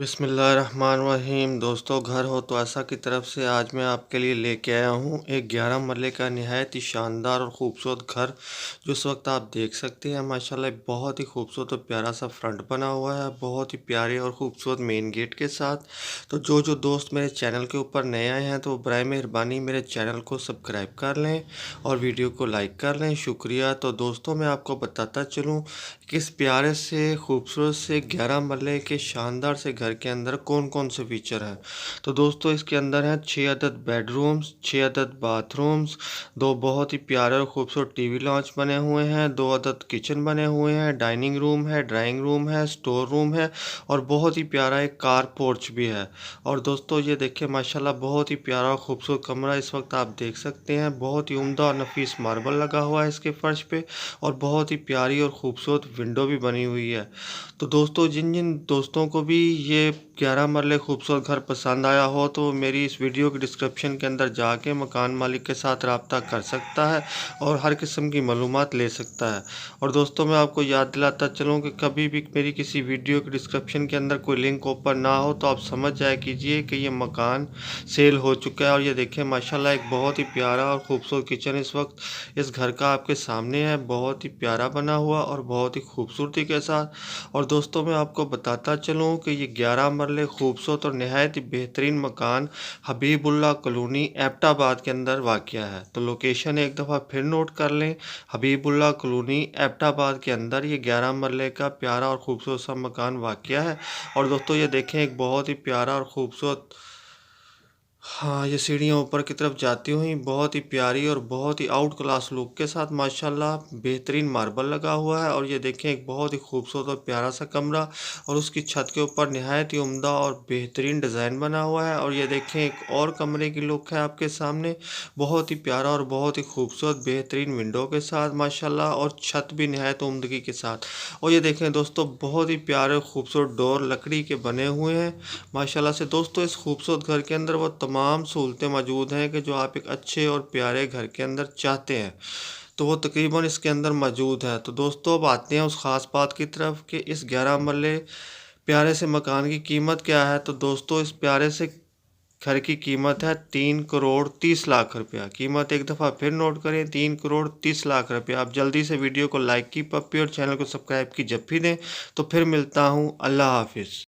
बिस्मिल्लाहिर्रहमानिर्रहीम। दोस्तों, घर हो तो ऐसा की तरफ से आज मैं आपके लिए लेके आया हूँ एक 11 मरले का निहायत ही शानदार और ख़ूबसूरत घर, जो इस वक्त आप देख सकते हैं। माशाल्लाह बहुत ही खूबसूरत और प्यारा सा फ्रंट बना हुआ है, बहुत ही प्यारे और ख़ूबसूरत मेन गेट के साथ। तो जो दोस्त मेरे चैनल के ऊपर नए आए हैं तो बराए मेहरबानी मेरे चैनल को सब्सक्राइब कर लें और वीडियो को लाइक कर लें, शुक्रिया। तो दोस्तों, मैं आपको बताता चलूँ कि इस प्यारे से खूबसूरत से 11 मरले के शानदार से घर के अंदर कौन कौन से फीचर हैं। तो दोस्तों, इसके अंदर हैं 6 अदद बेडरूम्स, 6 अदद बाथरूम्स, 2 बहुत ही प्यारे और खूबसूरत टीवी लॉन्च बने हुए हैं, 2 अदद किचन बने हुए हैं, डाइनिंग रूम है, ड्राइंग रूम है, स्टोर रूम है और बहुत ही प्यारा एक कार पोर्च भी है। और दोस्तों, ये देखिए माशाल्लाह बहुत ही प्यारा और खूबसूरत कमरा इस वक्त आप देख सकते हैं। बहुत ही उम्दा और नफीस मार्बल लगा हुआ है इसके फर्श पे और बहुत ही प्यारी और खूबसूरत विंडो भी बनी हुई है। तो दोस्तों, जिन जिन दोस्तों को भी ये 11 मरले खूबसूरत घर पसंद आया हो तो मेरी इस वीडियो के डिस्क्रिप्शन के अंदर जाके मकान मालिक के साथ रब्ता कर सकता है और हर किस्म की मालूमात ले सकता है। और दोस्तों, मैं आपको याद दिलाता चलूँ कि कभी भी मेरी किसी वीडियो के डिस्क्रिप्शन के अंदर कोई लिंक ओपन ना हो तो आप समझ जाया कीजिए कि ये मकान सेल हो चुका है। और ये देखिए माशाल्लाह एक बहुत ही प्यारा और ख़ूबसूरत किचन इस वक्त इस घर का आपके सामने है, बहुत ही प्यारा बना हुआ और बहुत ही खूबसूरती के साथ। और दोस्तों, मैं आपको बताता चलूँ कि ये 11 मरले खूबसूरत और नहायत ही बेहतरीन मकान हबीबुल्ला कॉलोनी एबटाबाद के अंदर वाक़या है। तो लोकेशन एक दफ़ा फिर नोट कर लें, हबीबुल्ला कॉलोनी एबटाबाद के अंदर ये 11 मरले का प्यारा और ख़ूबसूरत सा मकान वाक़या है। और दोस्तों, ये देखें एक बहुत ही प्यारा और ख़ूबसूरत, हाँ, ये सीढ़ियाँ ऊपर की तरफ जाती हुई बहुत ही प्यारी और बहुत ही आउट क्लास लुक के साथ माशाल्लाह बेहतरीन मार्बल लगा हुआ है। और ये देखें एक बहुत ही खूबसूरत और प्यारा सा कमरा और उसकी छत के ऊपर नहायत ही उम्दा और बेहतरीन डिज़ाइन बना हुआ है। और ये देखें एक और कमरे की लुक है आपके सामने, बहुत ही प्यारा और बहुत ही खूबसूरत बेहतरीन विंडो के साथ माशाल्लाह, और छत भी नहायत उम्दगी के साथ। और ये देखें दोस्तों, बहुत ही प्यारे खूबसूरत डोर लकड़ी के बने हुए हैं माशाल्लाह से। दोस्तों, इस खूबसूरत घर के अंदर वो तमाम सहूलतें मौजूद हैं कि जो आप एक अच्छे और प्यारे घर के अंदर चाहते हैं, तो वो तकरीबन इसके अंदर मौजूद है। तो दोस्तों, अब आते हैं उस ख़ास बात की तरफ कि इस 11 मरले प्यारे से मकान की कीमत क्या है। तो दोस्तों, इस प्यारे से घर की कीमत है 3 करोड़ 30 लाख रुपया। कीमत एक दफ़ा फिर नोट करें, 3 करोड़ 30 लाख रुपया। आप जल्दी से वीडियो को लाइक की पप्पी और चैनल को सब्सक्राइब की जब भी दें। तो फिर मिलता हूँ, अल्लाह हाफिज़।